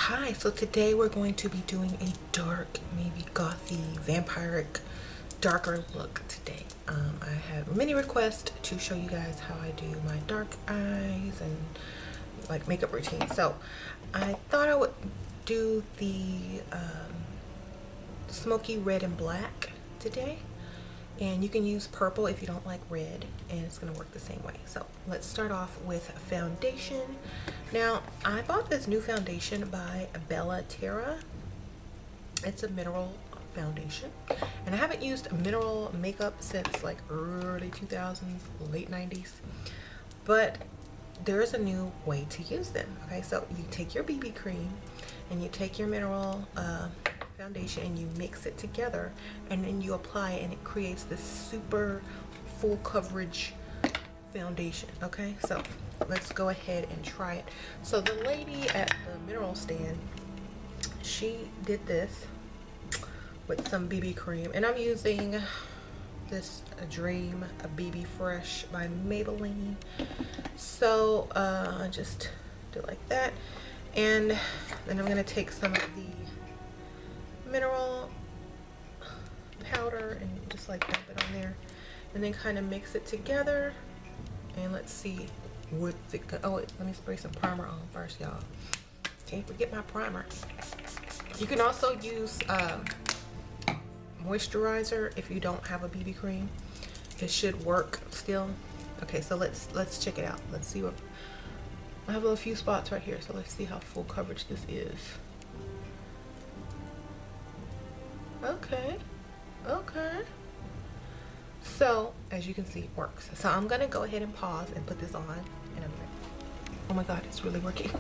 Hi, so today we're going to be doing a dark, maybe gothy, vampiric, darker look today. I have many requests to show you guys how I do my dark eyes and like makeup routine. So I thought I would do the smoky red and black today. And you can use purple if you don't like red, and it's gonna work the same way. So let's start off with foundation. Now, I bought this new foundation by Terra. It's a mineral foundation, and I haven't used mineral makeup since like early 2000s, late 90s. But there's a new way to use them. Okay, so you take your BB cream and you take your mineral foundation and you mix it together, and then you apply it, and it creates this super full coverage foundation. Okay, so let's go ahead and try it. So the lady at the mineral stand, she did this with some BB cream, and I'm using this Dream BB Fresh by Maybelline. So I just do like that, and then I'm gonna take some of the mineral powder and just like dump it on there, and then kind of mix it together. And let's see what it go. Oh wait, let me spray some primer on first, y'all. Can't forget my primer. You can also use moisturizer if you don't have a BB cream. It should work still. Okay, so let's check it out. Let's see what I have. A few spots right here, so let's see how full coverage this is. Okay, so as you can see, it works. So I'm gonna go ahead and pause and put this on, and I'm like, oh my god, it's really working.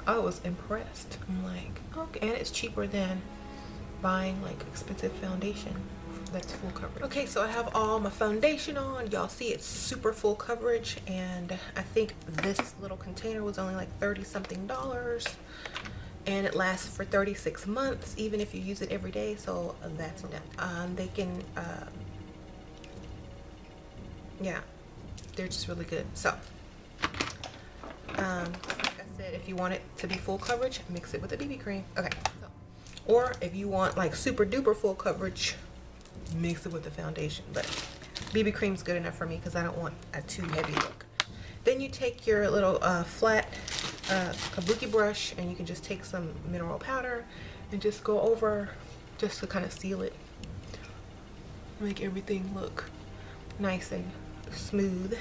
I was impressed. I'm like, okay, and it's cheaper than buying like expensive foundation that's full coverage. Okay, so I have all my foundation on. Y'all see it's super full coverage, and I think this little container was only like 30 something dollars. And it lasts for 36 months, even if you use it every day. So that's enough. They can, yeah, they're just really good. So, like I said, if you want it to be full coverage, mix it with a BB cream. Okay, so, or if you want like super duper full coverage, mix it with the foundation. But BB cream's good enough for me because I don't want a too heavy look. Then you take your little flat kabuki brush, and you can just take some mineral powder and just go over, just to kind of seal it, make everything look nice and smooth.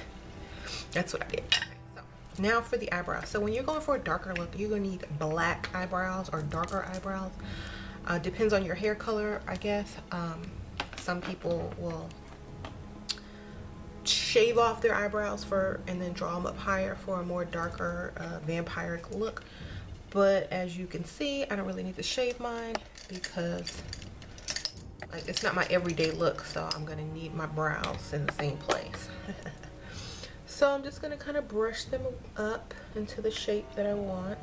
That's what I did. Okay, so now for the eyebrows. So when you're going for a darker look, you're gonna need black eyebrows or darker eyebrows. Depends on your hair color, I guess. Some people will shave off their eyebrows and then draw them up higher for a more darker vampiric look. But as you can see, I don't really need to shave mine because like it's not my everyday look, so I'm gonna need my brows in the same place. So I'm just gonna kind of brush them up into the shape that I want.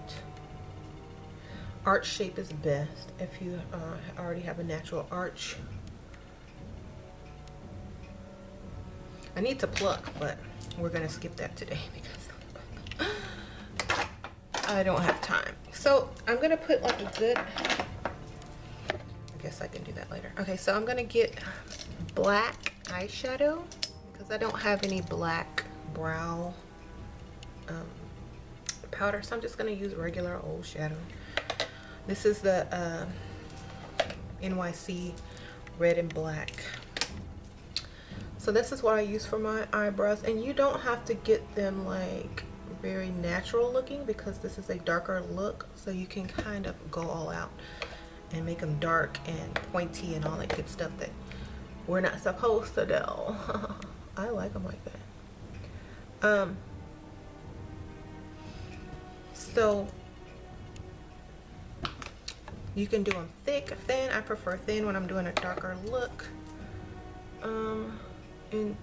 Arch shape is best if you already have a natural arch. I need to pluck, but we're gonna skip that today because I don't have time. So I'm gonna put like a good, I guess I can do that later. Okay, so I'm gonna get black eyeshadow because I don't have any black brow powder, so I'm just gonna use regular old shadow. This is the NYC red and black. So this is what I use for my eyebrows, and you don't have to get them like very natural looking because this is a darker look, so you can kind of go all out and make them dark and pointy and all that good stuff that we're not supposed to do. I like them like that. So you can do them thick, thin. I prefer thin when I'm doing a darker look. And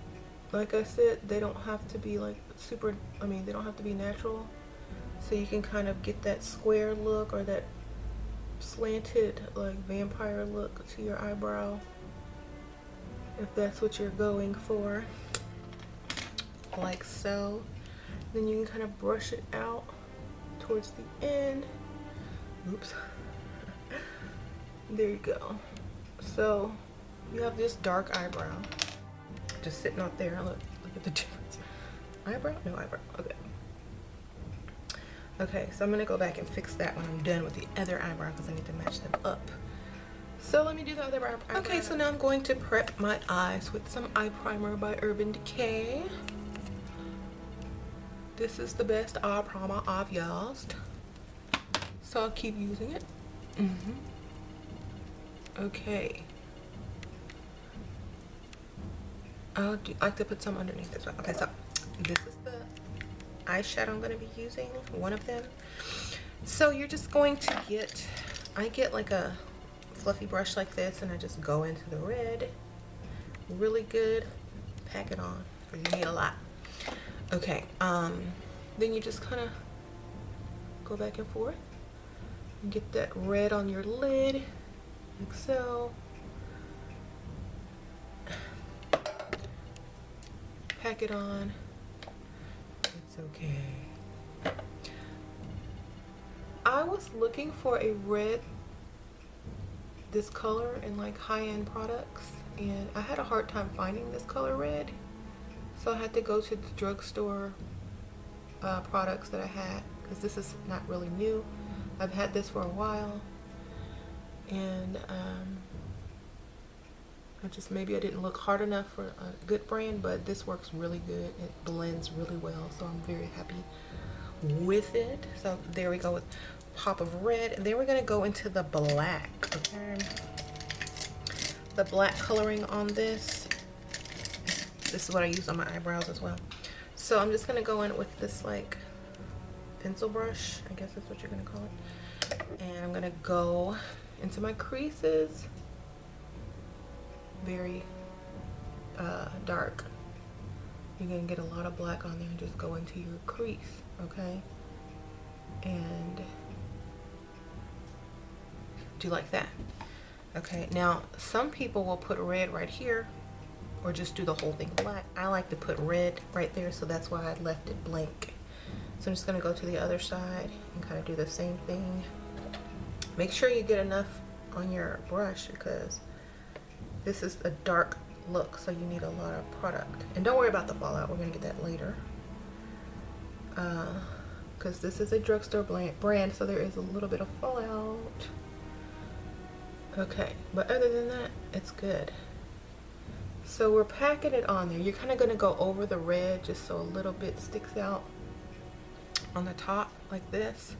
like I said, they don't have to be like super, I mean, they don't have to be natural. So you can kind of get that square look or that slanted like vampire look to your eyebrow if that's what you're going for. like so. Then you can kind of brush it out towards the end. Oops. There you go. So you have this dark eyebrow just sitting up there. Look at the difference. Eyebrow? No eyebrow. Okay. Okay, so I'm gonna go back and fix that when I'm done with the other eyebrow because I need to match them up. So let me do the other eyebrow. Okay, so now I'm going to prep my eyes with some eye primer by Urban Decay. This is the best eye primer I've used, so I'll keep using it. Okay. I like to put some underneath as well. Okay, so this is the eyeshadow I'm going to be using, one of them. So you're just going to get, I get like a fluffy brush like this, and I just go into the red really good, pack it on because you need a lot. Okay, then you just kind of go back and forth and get that red on your lid like so. Pack it on. It's okay. I was looking for a red this color in like high-end products, and I had a hard time finding this color red, so I had to go to the drugstore products that I had, because this is not really new. I've had this for a while, and maybe I didn't look hard enough for a good brand, but this works really good. It blends really well, so I'm very happy with it. So there we go with pop of red, and then we're gonna go into the black. Okay, the black coloring on this. This is what I use on my eyebrows as well. So I'm just gonna go in with this like pencil brush, I guess that's what you're gonna call it, and I'm gonna go into my creases. Very dark. You're gonna get a lot of black on there and just go into your crease, okay? And do like that. Okay, now some people will put red right here or just do the whole thing black. I like to put red right there, so that's why I left it blank. So I'm just gonna go to the other side and kind of do the same thing. Make sure you get enough on your brush because this is a dark look, so you need a lot of product. And don't worry about the fallout, we're gonna get that later. Because this is a drugstore brand, so there is a little bit of fallout. Okay, but other than that, it's good. So we're packing it on there. You're kind of gonna go over the red just so a little bit sticks out on the top like this.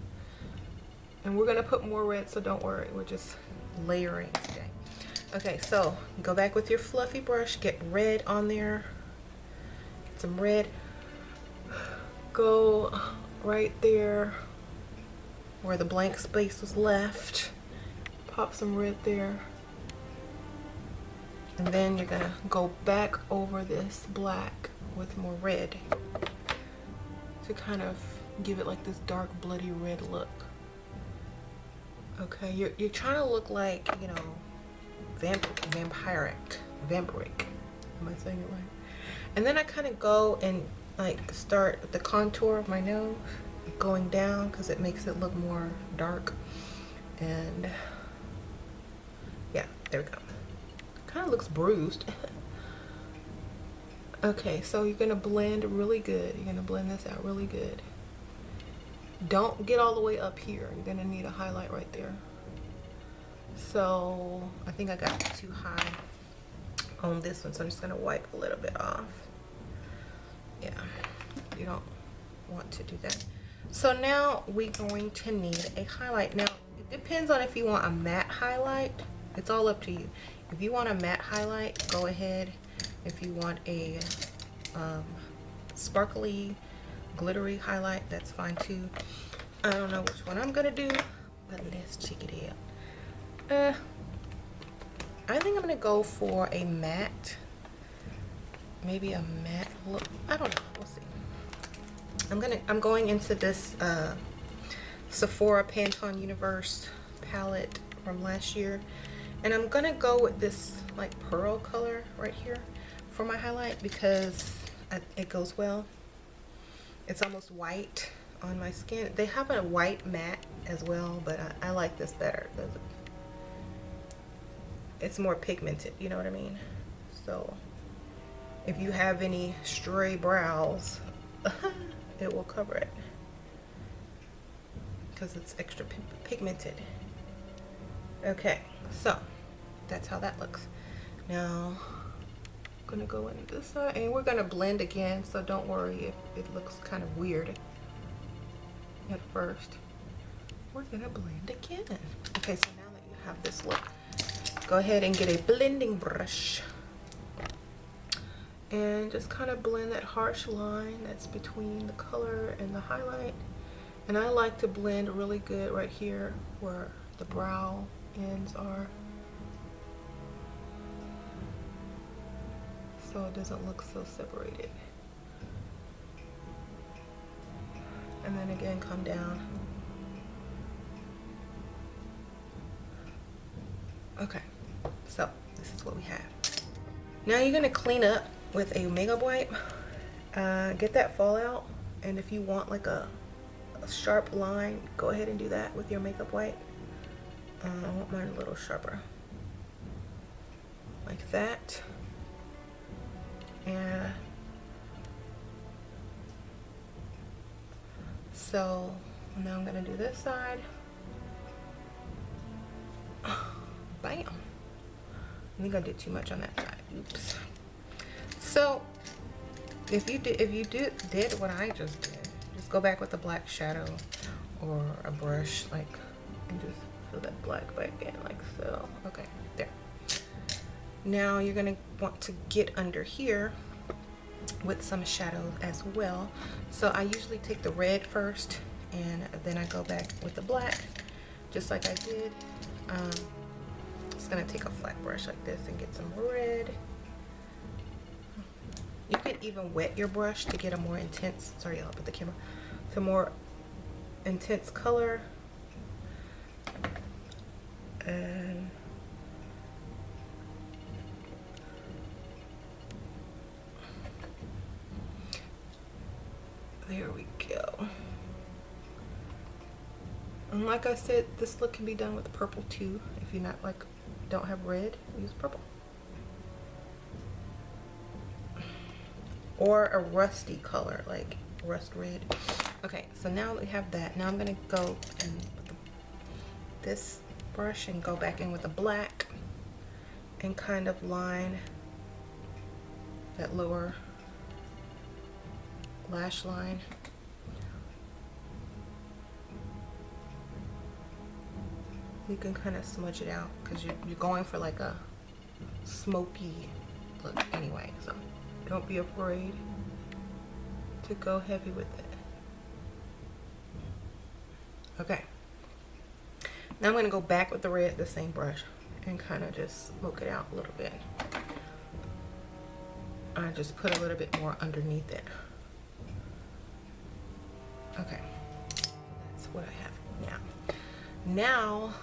And we're gonna put more red, so don't worry, we're just layering today. Okay, so go back with your fluffy brush, get red on there, get some red, go right there where the blank space was left, pop some red there, and then you're gonna go back over this black with more red to kind of give it like this dark bloody red look. Okay, you're trying to look like, you know, vampiric. Am I saying it right? And then I kind of go and like start with the contour of my nose going down because it makes it look more dark. And yeah, there we go. Kind of looks bruised. Okay, so you're gonna blend really good. You're gonna blend this out really good. Don't get all the way up here. You're gonna need a highlight right there. So I think I got too high on this one, so I'm just gonna wipe a little bit off. Yeah, you don't want to do that. So now we're going to need a highlight. Now it depends on if you want a matte highlight. It's all up to you. If you want a matte highlight, go ahead. If you want a sparkly glittery highlight, that's fine too. I don't know which one I'm gonna do, but let's check it out. I think I'm gonna go for a matte, maybe a matte look. I don't know, we'll see. I'm going into this Sephora Panton Universe palette from last year, and I'm gonna go with this like pearl color right here for my highlight because it goes well. It's almost white on my skin. They have a white matte as well, but I like this better because it's more pigmented, you know what I mean? So if you have any stray brows, it will cover it because it's extra pigmented. Okay, so that's how that looks. Now I'm gonna go in this side and we're gonna blend again, so don't worry if it looks kind of weird at first. We're gonna blend again. Okay, so now that you have this look, go ahead and get a blending brush and just kind of blend that harsh line that's between the color and the highlight. And I like to blend really good right here where the brow ends are, so it doesn't look so separated. And then again, come down. Okay, so this is what we have. Now you're gonna clean up with a makeup wipe. Get that fallout, and if you want like a sharp line, go ahead and do that with your makeup wipe. I want mine a little sharper, like that. And so now I'm gonna do this side. Bam. I think I did too much on that side. Oops. So if you did what I just did, just go back with a black shadow or a brush, like, and just fill that black back in, like so. Okay, there. Now you're gonna want to get under here with some shadows as well. So I usually take the red first, and then I go back with the black, just like I did. Just gonna take a flat brush like this and get some red. You can even wet your brush to get a more intense, sorry I'll put the camera, to more intense color. And there we go. And like I said, this look can be done with purple too. If you're not like, don't have red, use purple. Or a rusty color, like rust red. Okay, so now we have that. Now I'm gonna go and with this brush and go back in with the black and kind of line that lower lash line. You can kind of smudge it out because you're going for like a smoky look anyway, so don't be afraid to go heavy with it. Okay, now I'm going to go back with the red, the same brush, and kind of just smoke it out a little bit. I just put a little bit more underneath it. Okay, that's what I have now.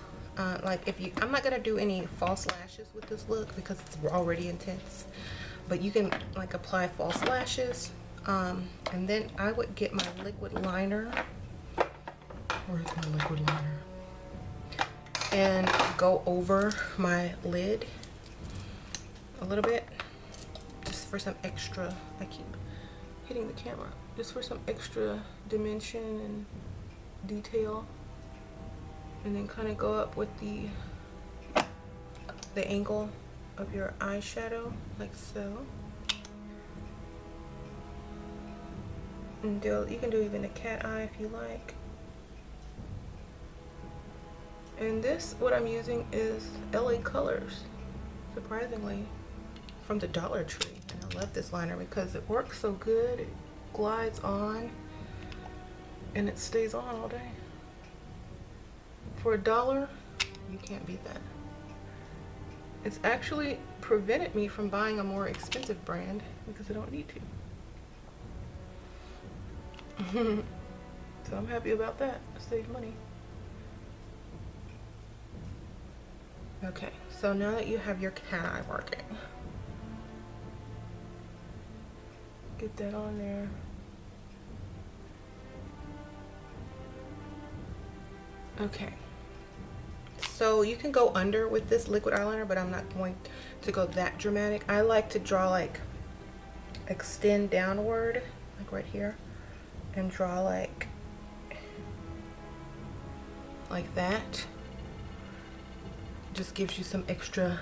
Like if you, I'm not gonna do any false lashes with this look because it's already intense, but you can like apply false lashes, and then I would get my liquid liner. Where's my liquid liner? And go over my lid a little bit, just for some extra, I keep hitting the camera, just for some extra dimension and detail. And then kind of go up with the angle of your eyeshadow, like so. And you can do even a cat eye if you like. And this, what I'm using is LA Colors, surprisingly, from the Dollar Tree. And I love this liner because it works so good. It glides on and it stays on all day. For $1, you can't beat that. It's actually prevented me from buying a more expensive brand because I don't need to. So I'm happy about that. I saved money. Okay, so now that you have your cat eye working, get that on there. Okay, so you can go under with this liquid eyeliner, but I'm not going to go that dramatic. I like to draw like extend downward, like right here, and draw like that. Just gives you some extra,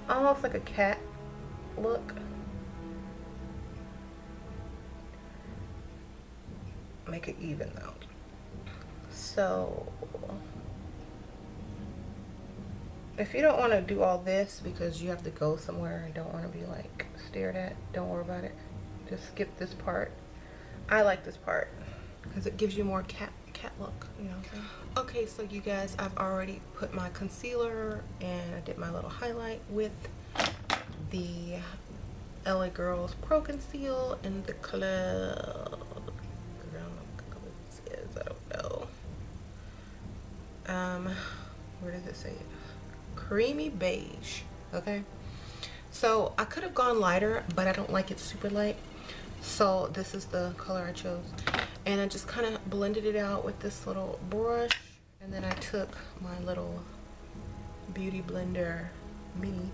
almost like a cat look. Make it even though. So if you don't want to do all this because you have to go somewhere and don't want to be like stared at, don't worry about it. Just skip this part. I like this part because it gives you more cat look, you know what I'm saying? Okay, so you guys, I've already put my concealer and I did my little highlight with the LA Girls Pro Conceal in the color, I don't know. Where does it say it? Creamy beige. Okay, so I could have gone lighter, but I don't like it super light, so this is the color I chose. And I just kind of blended it out with this little brush, and then I took my little beauty blender mini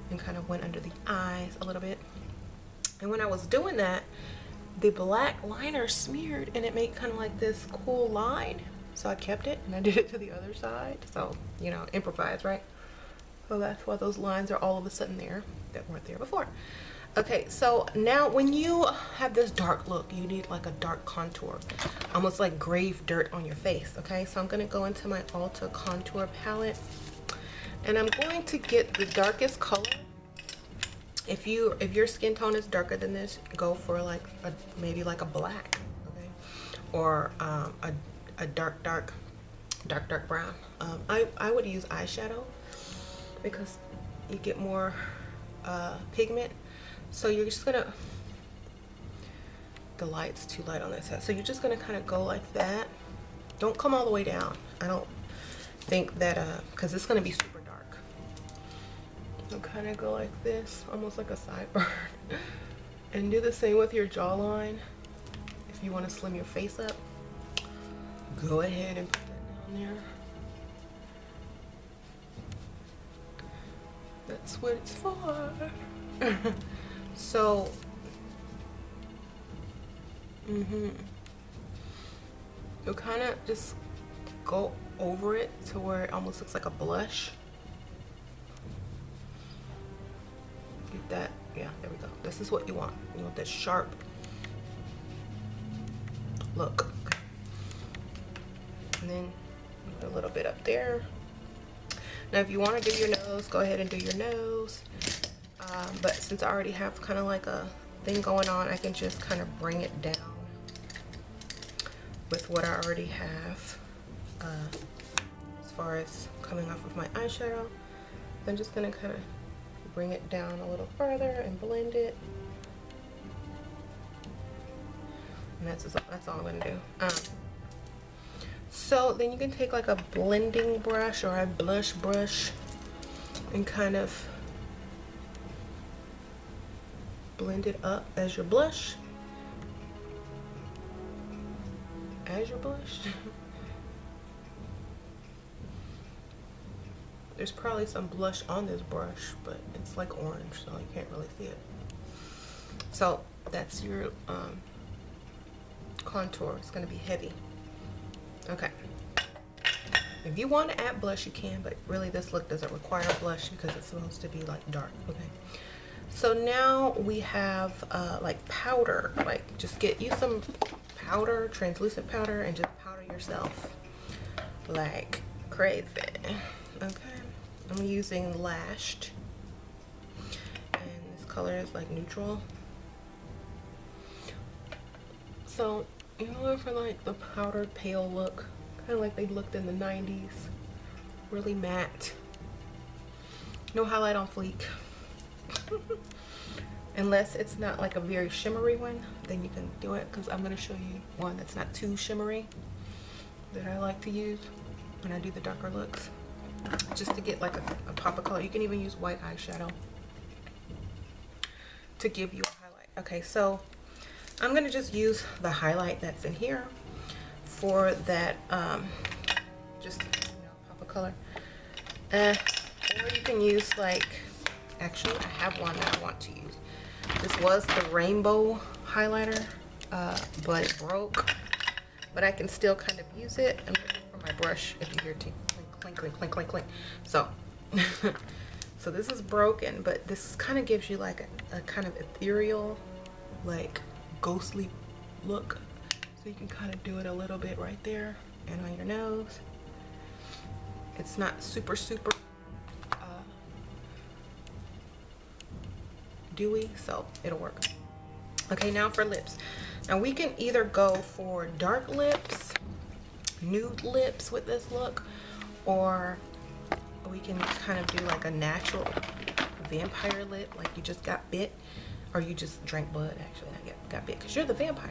and kind of went under the eyes a little bit. And when I was doing that, the black liner smeared and it made kind of like this cool line, so I kept it and I did it to the other side. So, you know, improvise, right? So that's why those lines are all of a sudden there that weren't there before. Okay, so now when you have this dark look, you need like a dark contour, almost like grave dirt on your face. Okay, so I'm going to go into my Ulta contour palette and I'm going to get the darkest color. If your skin tone is darker than this, go for like maybe like a black, okay, or a dark brown. I would use eyeshadow because you get more pigment. So you're just gonna, the light's too light on this side, so you're just gonna kind of go like that. Don't come all the way down. I don't think that because it's gonna be super dark. So kind of go like this, almost like a sideburn. And do the same with your jawline. If you want to slim your face up, go ahead and put that down there. That's what it's for. So you'll kind of just go over it to where it almost looks like a blush. Get that? Yeah, there we go. This is what you want. You want that sharp look. And then put a little bit up there. Now if you want to do your nose, go ahead and do your nose. But since I already have kind of like a thing going on, I can just kind of bring it down with what I already have as far as coming off of my eyeshadow. I'm just going to kind of bring it down a little further and blend it. And that's all I'm going to do. So then you can take like a blending brush or a blush brush and kind of blend it up as your blush. There's probably some blush on this brush, but it's like orange, so you can't really see it. So that's your contour. It's going to be heavy. Okay. If you want to add blush, you can, but really this look doesn't require blush because it's supposed to be like dark. Okay. So now we have like powder. Like just get you some powder, translucent powder, and just powder yourself like crazy. Okay. I'm using Lashed, and this color is like neutral. So you know, for like the powdered pale look, kind of like they looked in the 90s, really matte, no highlight on fleek. Unless it's not like a very shimmery one, then you can do it, because I'm going to show you one that's not too shimmery that I like to use when I do the darker looks, just to get like a pop of color. You can even use white eyeshadow to give you a highlight. Okay, so I'm going to just use the highlight that's in here for that, just, pop of color. Or you can use like, actually I have one that I want to use. This was the rainbow highlighter, but it broke. But I can still kind of use it. I'm looking for my brush if you hear clink, clink, clink, clink, clink. So, so this is broken, but this kind of gives you like a kind of ethereal, like ghostly look. So you can kind of do it a little bit right there and on your nose. It's not super dewy, so it'll work. Okay, now for lips. Now we can either go for dark lips, nude lips with this look, or we can kind of do like a natural vampire lip, like you just got bit, or you just drank blood, actually not got bit, because you're the vampire.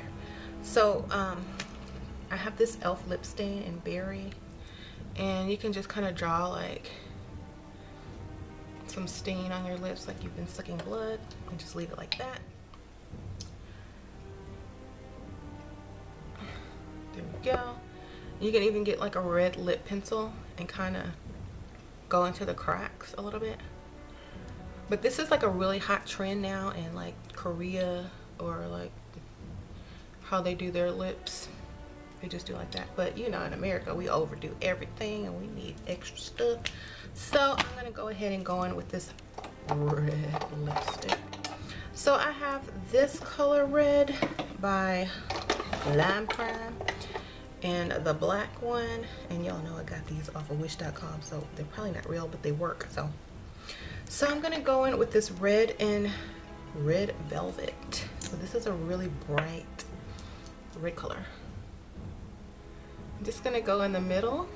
So I have this e.l.f. lip stain in berry, and you can just kind of draw like some stain on your lips like you've been sucking blood, and just leave it like that. There we go. You can even get like a red lip pencil and kind of go into the cracks a little bit. But this is like a really hot trend now in like Korea, or like how they do their lips. They just do like that. But you know, in America we overdo everything and we need extra stuff. So I'm gonna go ahead and go in with this red lipstick. So I have this color red by Lime Crime, and the black one, and y'all know I got these off of wish.com, so they're probably not real, but they work. So I'm gonna go in with this red and red velvet. So this is a really bright red color. I'm just gonna go in the middle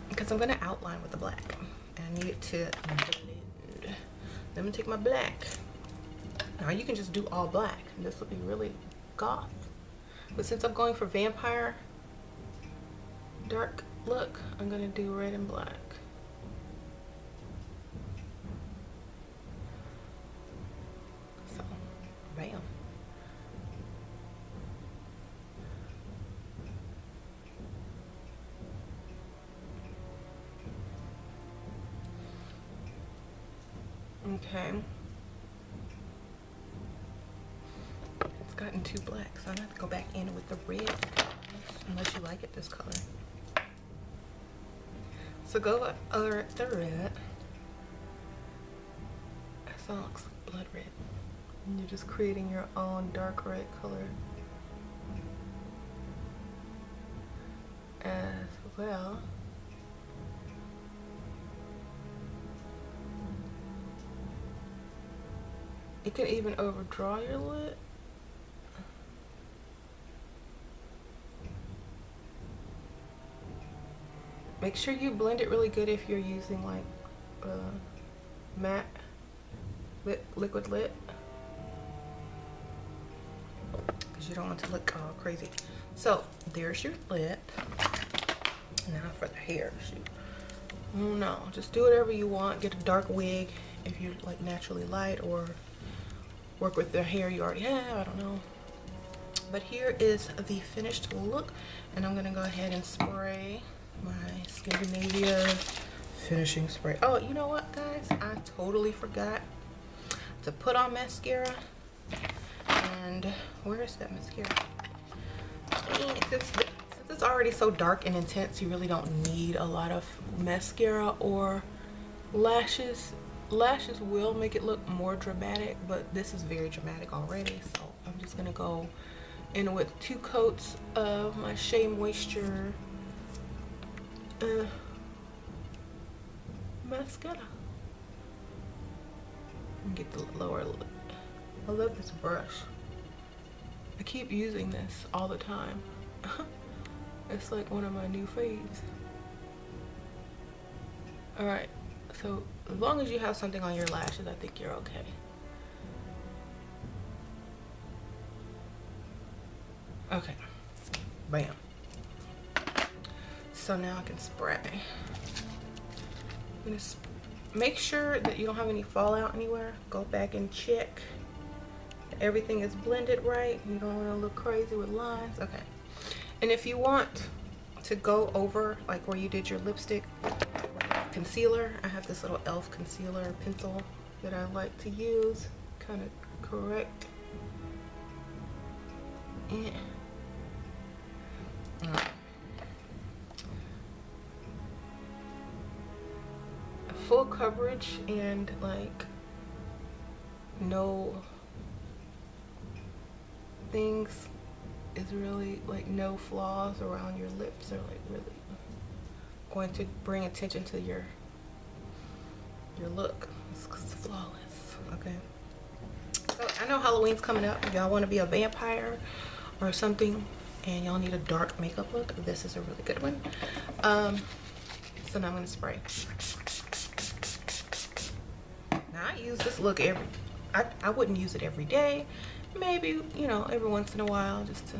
because I'm gonna outline with the black. I need it to blend. Let me take my black. Now you can just do all black, and this will be really goth. But since I'm going for vampire dark look, I'm gonna do red and black. So, bam. Okay. It's gotten too black, so I'm gonna have to go back in with the red, unless you like it this color. So go over the red. So it looks like blood red. And you're just creating your own dark red color as well. You can even overdraw your lid. Make sure you blend it really good if you're using like matte liquid lip, because you don't want it to look all crazy. So there's your lip. Now for the hair. Shoot. Oh no, just do whatever you want. Get a dark wig if you're like naturally light, or work with the hair you already have. I don't know. But here is the finished look, and I'm gonna go ahead and spray my Scandinavia finishing spray. Oh, you know what, guys? I totally forgot to put on mascara. And where is that mascara? Since it's already so dark and intense, you really don't need a lot of mascara or lashes. Lashes will make it look more dramatic, but this is very dramatic already. So I'm just gonna go in with 2 coats of my Shea Moisture mascara and get the lower lip. I love this brush. I keep using this all the time. It's like one of my new faves. Alright, so as long as you have something on your lashes, I think you're okay. Okay, bam. So now I can spray. I'm gonna make sure that you don't have any fallout anywhere. Go back and check everything is blended right. You don't want to look crazy with lines. Okay. And if you want to go over like where you did your lipstick concealer, I have this little e.l.f. concealer pencil that I like to use, kind of correct. Yeah. Full coverage and like no things is really like no flaws around your lips, are like really going to bring attention to your look. It's flawless. Okay, so I know Halloween's coming up. If y'all want to be a vampire or something and y'all need a dark makeup look, this is a really good one. So now I'm gonna spray. Now I use this look I wouldn't use it every day. Maybe, you know, every once in a while, just to,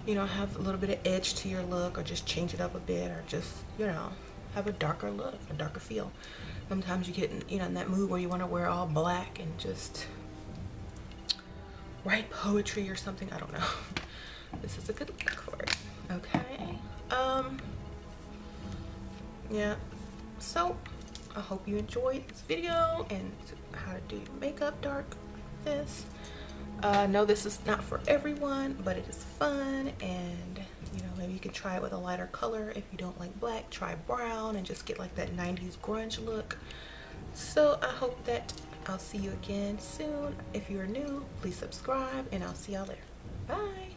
you know, have a little bit of edge to your look, or just change it up a bit, or just, you know, have a darker look, a darker feel. Sometimes you get in, you know, in that mood where you want to wear all black and just write poetry or something. I don't know. This is a good look for it. Okay. Yeah. So I hope you enjoyed this video and how to do your makeup dark like this. No, this is not for everyone, but it is fun, and you know, maybe you can try it with a lighter color. If you don't like black, try brown and just get like that 90s grunge look. So I hope that I'll see you again soon. If you're new, please subscribe, and I'll see y'all later. Bye.